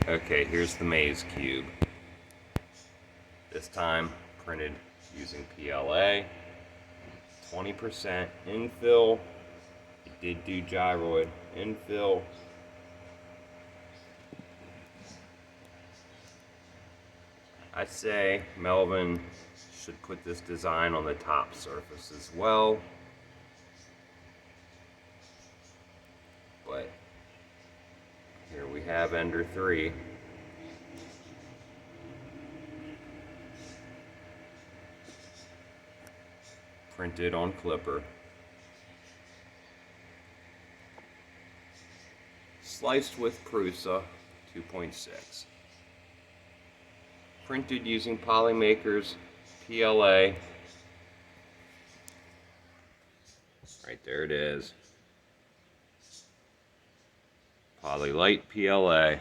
Okay, here's the maze cube. This time printed using PLA, 20% infill. It did do gyroid infill. I say Melvin should put this design on the top surface as well. But here we have Ender 3. Printed on Clipper. Sliced with Prusa 2.6. Printed using Polymaker's PLA. Right there it is. Poly Light PLA.